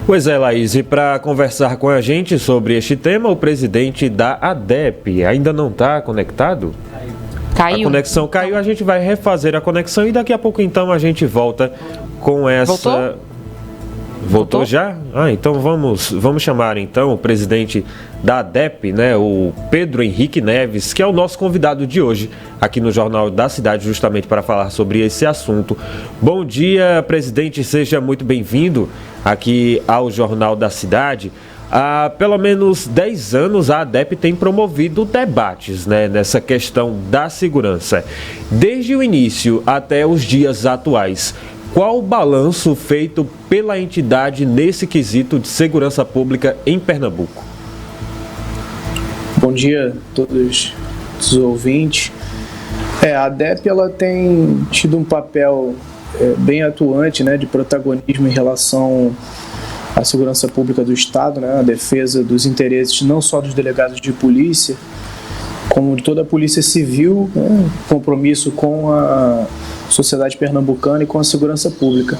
Pois é, Laís, e para conversar com a gente sobre este tema, o presidente da ADEPE ainda não está conectado? Caiu. A conexão caiu, a gente vai refazer a conexão e daqui a pouco então a gente volta com essa... Voltou já? Então vamos chamar então o presidente da ADEPE, né, o Pedro Henrique Neves, que é o nosso convidado de hoje aqui no Jornal da Cidade, justamente para falar sobre esse assunto. Bom dia, presidente, seja muito bem-vindo aqui ao Jornal da Cidade. Há pelo menos 10 anos a ADEPE tem promovido debates, né, nessa questão da segurança. Desde o início até os dias atuais, qual o balanço feito pela entidade nesse quesito de segurança pública em Pernambuco? Bom dia a todos os ouvintes. A ADEPE ela tem tido um papel bem atuante, né, de protagonismo em relação à segurança pública do Estado, né, a defesa dos interesses não só dos delegados de polícia, como de toda a polícia civil, né, compromisso com a sociedade pernambucana e com a segurança pública.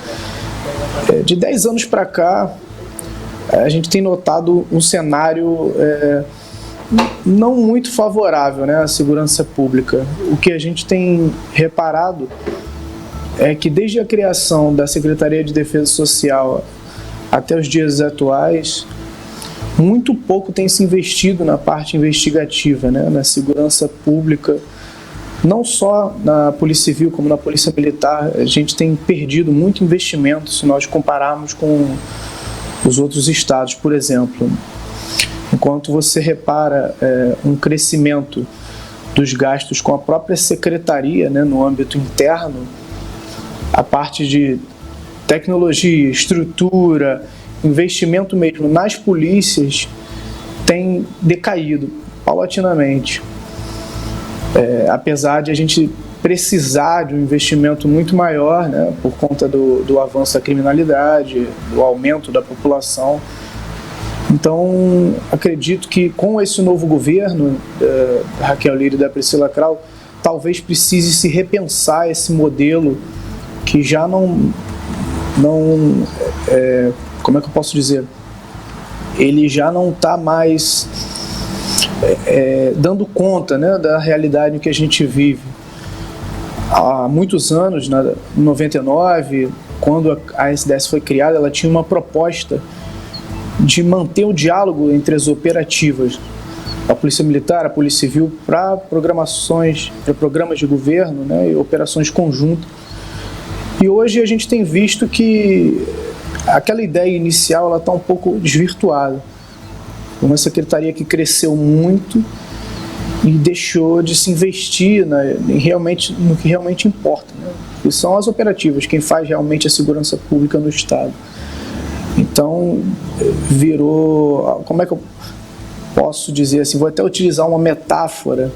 De 10 anos para cá, a gente tem notado um cenário não muito favorável, né, à segurança pública. O que a gente tem reparado é que desde a criação da Secretaria de Defesa Social até os dias atuais, muito pouco tem se investido na parte investigativa, né, na segurança pública. Não só na Polícia Civil, como na Polícia Militar, a gente tem perdido muito investimento se nós compararmos com os outros estados, por exemplo. Enquanto você repara um crescimento dos gastos com a própria secretaria, né, no âmbito interno, a parte de tecnologia, estrutura, investimento mesmo nas polícias tem decaído paulatinamente. Apesar de a gente precisar de um investimento muito maior, né, por conta do avanço da criminalidade, do aumento da população. Então, acredito que com esse novo governo, da Raquel Lira e da Priscila Krau, talvez precise se repensar esse modelo que já como é que eu posso dizer? Ele já não está mais dando conta, né, da realidade que a gente vive. Há muitos anos, em 99, quando a SDS foi criada, ela tinha uma proposta de manter o diálogo entre as operativas, a Polícia Militar, a Polícia Civil, para programas de governo, né, e operações conjuntas. E hoje a gente tem visto que aquela ideia inicial está um pouco desvirtuada. Uma secretaria que cresceu muito e deixou de se investir no que realmente importa, né? Que são as operativas, quem faz realmente a segurança pública no Estado. Então, virou, como é que eu posso dizer assim, vou até utilizar uma metáfora,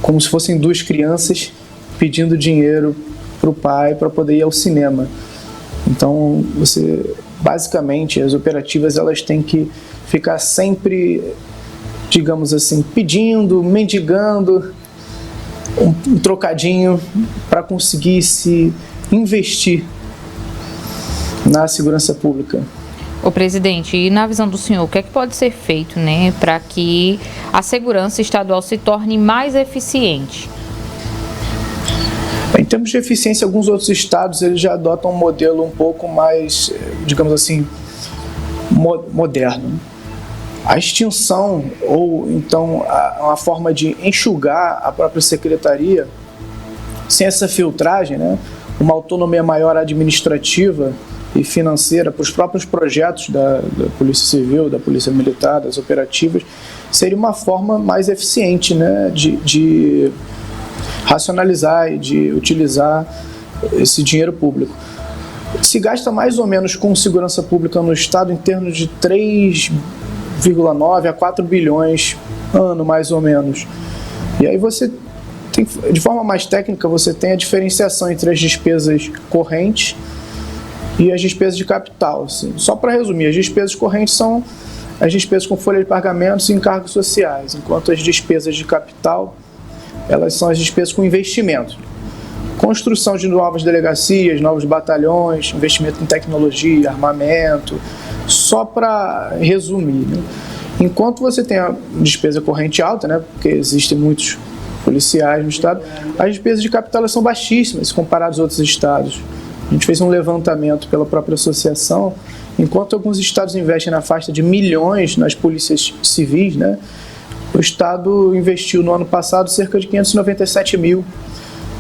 como se fossem duas crianças pedindo dinheiro para o pai para poder ir ao cinema. Então, basicamente, as operativas elas têm que ficar sempre, digamos assim, pedindo, mendigando um trocadinho para conseguir se investir na segurança pública. Ô presidente, e na visão do senhor, o que é que pode ser feito, né, para que a segurança estadual se torne mais eficiente? Em termos de eficiência, alguns outros estados eles já adotam um modelo um pouco mais, digamos assim, moderno. A extinção, ou então uma forma de enxugar a própria secretaria, sem essa filtragem, né, uma autonomia maior administrativa e financeira para os próprios projetos da Polícia Civil, da Polícia Militar, das operativas, seria uma forma mais eficiente, né, de racionalizar e de utilizar esse dinheiro público. Se gasta mais ou menos com segurança pública no Estado em termos de 3,9 a 4 bilhões ano, mais ou menos. E aí você tem, de forma mais técnica, você tem a diferenciação entre as despesas correntes e as despesas de capital. Assim. Só para resumir, as despesas correntes são as despesas com folha de pagamentos e encargos sociais, enquanto as despesas de capital elas são as despesas com investimento. construção de novas delegacias, novos batalhões, investimento em tecnologia, armamento, só para resumir, né? Enquanto você tem a despesa corrente alta, né, porque existem muitos policiais no estado, as despesas de capital são baixíssimas comparadas a outros estados. A gente fez um levantamento pela própria associação, enquanto alguns estados investem na faixa de milhões nas polícias civis, né, o estado investiu no ano passado cerca de 597 mil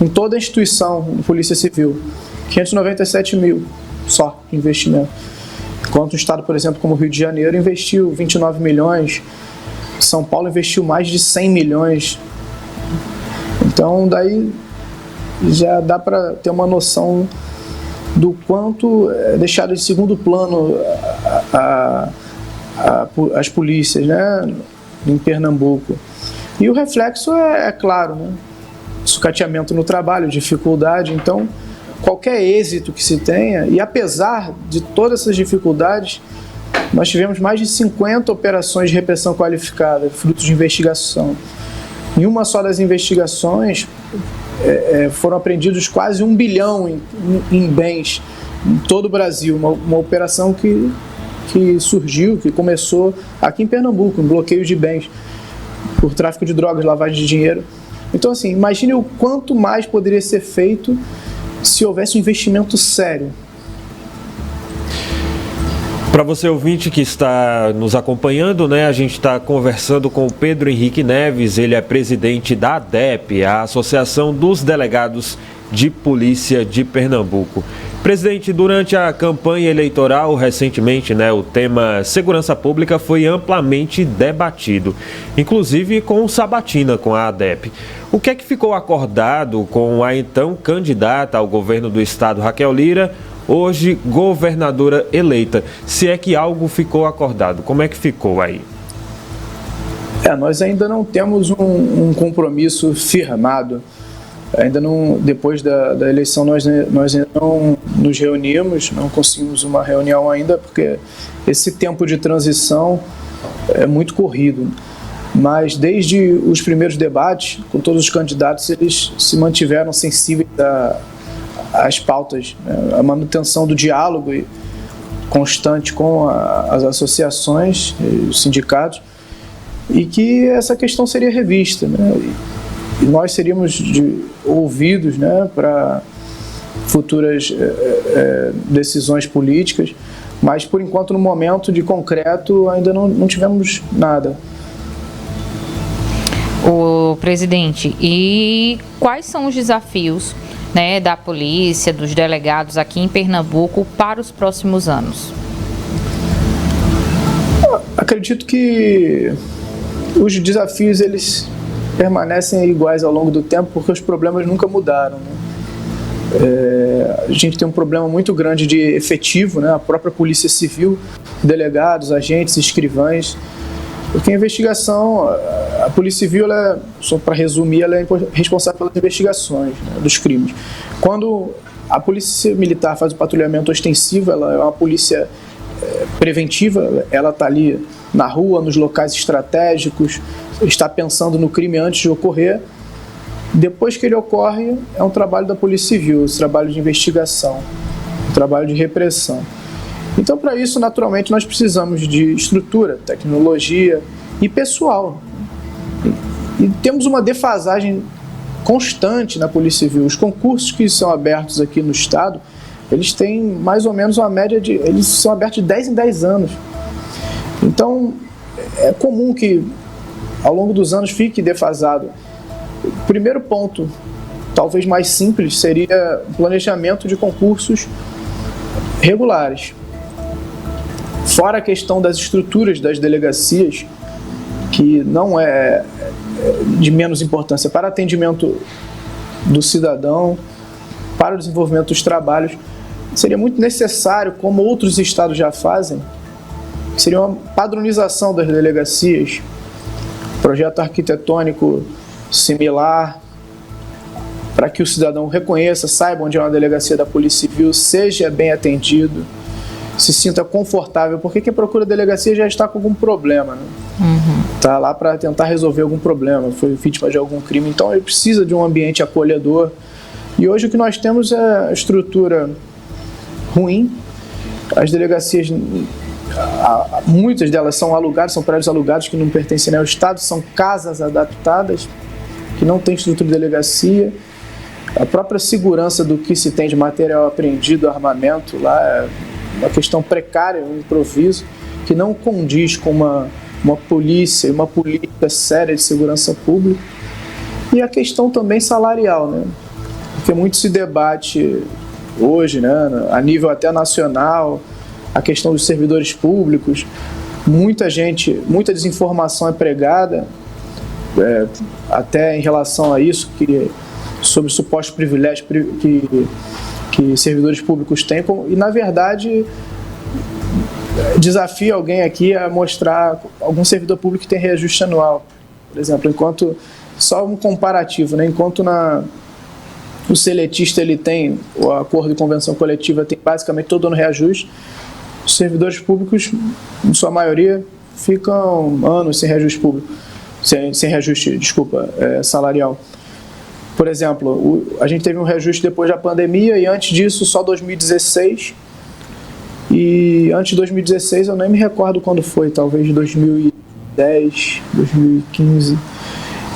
em toda a instituição de polícia civil, 597 mil só de investimento. Enquanto um estado, por exemplo, como o Rio de Janeiro, investiu 29 milhões, São Paulo investiu mais de 100 milhões. Então, daí já dá para ter uma noção do quanto é deixado em segundo plano as polícias, né, em Pernambuco. E o reflexo é claro, né? Sucateamento no trabalho, dificuldade. Então, qualquer êxito que se tenha, e apesar de todas essas dificuldades, nós tivemos mais de 50 operações de repressão qualificada, fruto de investigação. Em uma só das investigações, foram apreendidos quase 1 bilhão em bens em todo o Brasil. Uma operação que surgiu, que começou aqui em Pernambuco, um bloqueio de bens por tráfico de drogas, lavagem de dinheiro. Então, assim, imagine o quanto mais poderia ser feito se houvesse um investimento sério. Para você ouvinte que está nos acompanhando, né, a gente está conversando com o Pedro Henrique Neves, ele é presidente da ADEP, a Associação dos Delegados de Polícia de Pernambuco. Presidente, durante a campanha eleitoral, recentemente, né, o tema segurança pública foi amplamente debatido, inclusive com sabatina com a ADEP. O que é que ficou acordado com a então candidata ao governo do estado, Raquel Lira, hoje governadora eleita? Se é que algo ficou acordado, como é que ficou aí? Nós ainda não temos um compromisso firmado. Ainda não, depois da eleição, nós ainda não nos reunimos, não conseguimos uma reunião ainda, porque esse tempo de transição é muito corrido. Mas desde os primeiros debates, com todos os candidatos, eles se mantiveram sensíveis às pautas, né? A manutenção do diálogo constante com as associações, os sindicatos, e que essa questão seria revista, né? E nós seríamos ouvidos, né, para futuras decisões políticas, mas por enquanto, no momento de concreto, ainda não tivemos nada. O presidente, e quais são os desafios, né, da polícia, dos delegados aqui em Pernambuco para os próximos anos? Acredito que os desafios eles permanecem iguais ao longo do tempo, porque os problemas nunca mudaram, né? A gente tem um problema muito grande de efetivo, né? A própria Polícia Civil, delegados, agentes, escrivães, porque a investigação, a Polícia Civil, só para resumir, ela é responsável pelas investigações, né, dos crimes. Quando a Polícia Militar faz o patrulhamento ostensivo, ela é uma polícia preventiva, ela está ali na rua, nos locais estratégicos, está pensando no crime antes de ocorrer. Depois que ele ocorre, é um trabalho da Polícia Civil, esse trabalho de investigação, um trabalho de repressão. Então, para isso, naturalmente, nós precisamos de estrutura, tecnologia e pessoal. E temos uma defasagem constante na Polícia Civil. Os concursos que são abertos aqui no estado, eles têm mais ou menos uma média eles são abertos de 10 em 10 anos. Então, é comum que ao longo dos anos fique defasado. O primeiro ponto, talvez mais simples, seria o planejamento de concursos regulares. Fora a questão das estruturas das delegacias, que não é de menos importância para atendimento do cidadão, para o desenvolvimento dos trabalhos, seria muito necessário, como outros estados já fazem, seria uma padronização das delegacias, projeto arquitetônico similar, para que o cidadão reconheça, saiba onde é uma delegacia da Polícia Civil, seja bem atendido, se sinta confortável, porque quem procura a delegacia já está com algum problema, né? Está lá para tentar resolver algum problema, foi vítima de algum crime, então ele precisa de um ambiente acolhedor, E hoje o que nós temos é a estrutura ruim. As delegacias, muitas delas são alugadas, são prédios alugados que não pertencem ao Estado, são casas adaptadas, que não tem estrutura de delegacia. A própria segurança do que se tem de material apreendido, armamento, lá é uma questão precária, um improviso, que não condiz com uma polícia, uma política séria de segurança pública. E a questão também salarial, né? Porque muito se debate hoje, né, a nível até nacional, a questão dos servidores públicos. Muita desinformação é pregada, até em relação a isso, sobre supostos privilégios que servidores públicos têm, e na verdade desafio alguém aqui a mostrar algum servidor público que tem reajuste anual, por exemplo, só um comparativo, né? Enquanto o seletista ele tem o acordo de convenção coletiva, tem basicamente todo ano reajuste, os servidores públicos, em sua maioria, ficam anos sem reajuste público, sem reajuste, salarial. Por exemplo, a gente teve um reajuste depois da pandemia e antes disso só 2016. E antes de 2016 eu nem me recordo quando foi, talvez 2010, 2015.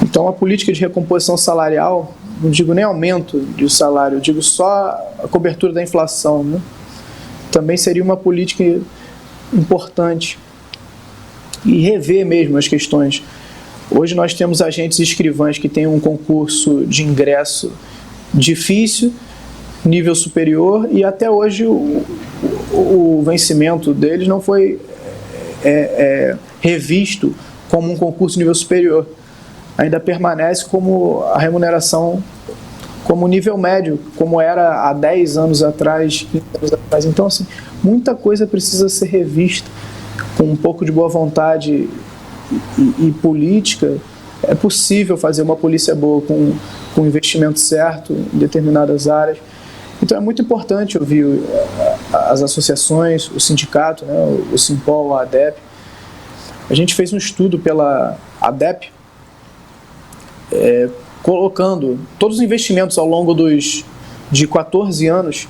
Então a política de recomposição salarial, não digo nem aumento de salário, eu digo só a cobertura da inflação, né? Também seria uma política importante. E rever mesmo as questões. Hoje nós temos agentes e escrivães que têm um concurso de ingresso difícil, nível superior, e até hoje o vencimento deles não foi revisto como um concurso de nível superior. Ainda permanece como a remuneração como nível médio, como era há 10 anos atrás, 15 anos atrás. Então, assim, muita coisa precisa ser revista. Com um pouco de boa vontade e política, é possível fazer uma polícia boa com o investimento certo em determinadas áreas. Então é muito importante ouvir as associações, o sindicato, né, o Simpol, a ADEP. A gente fez um estudo pela ADEP, colocando todos os investimentos ao longo de 14 anos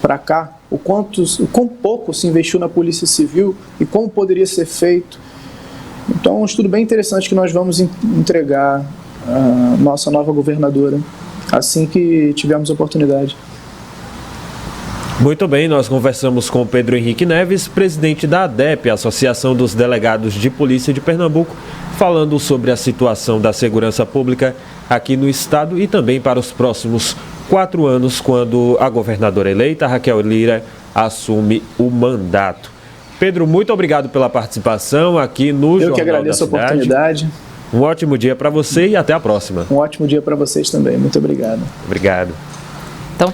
para cá, o quão pouco se investiu na Polícia Civil e como poderia ser feito. Então é um estudo bem interessante que nós vamos entregar à nossa nova governadora, assim que tivermos oportunidade. Muito bem, nós conversamos com Pedro Henrique Neves, presidente da ADEP, Associação dos Delegados de Polícia de Pernambuco, falando sobre a situação da segurança pública aqui no estado e também para os próximos 4 anos, quando a governadora eleita, Raquel Lira, assume o mandato. Pedro, muito obrigado pela participação aqui no Jornal da Cidade. Eu que agradeço a oportunidade. Um ótimo dia para você e até a próxima. Um ótimo dia para vocês também. Muito obrigado. Obrigado.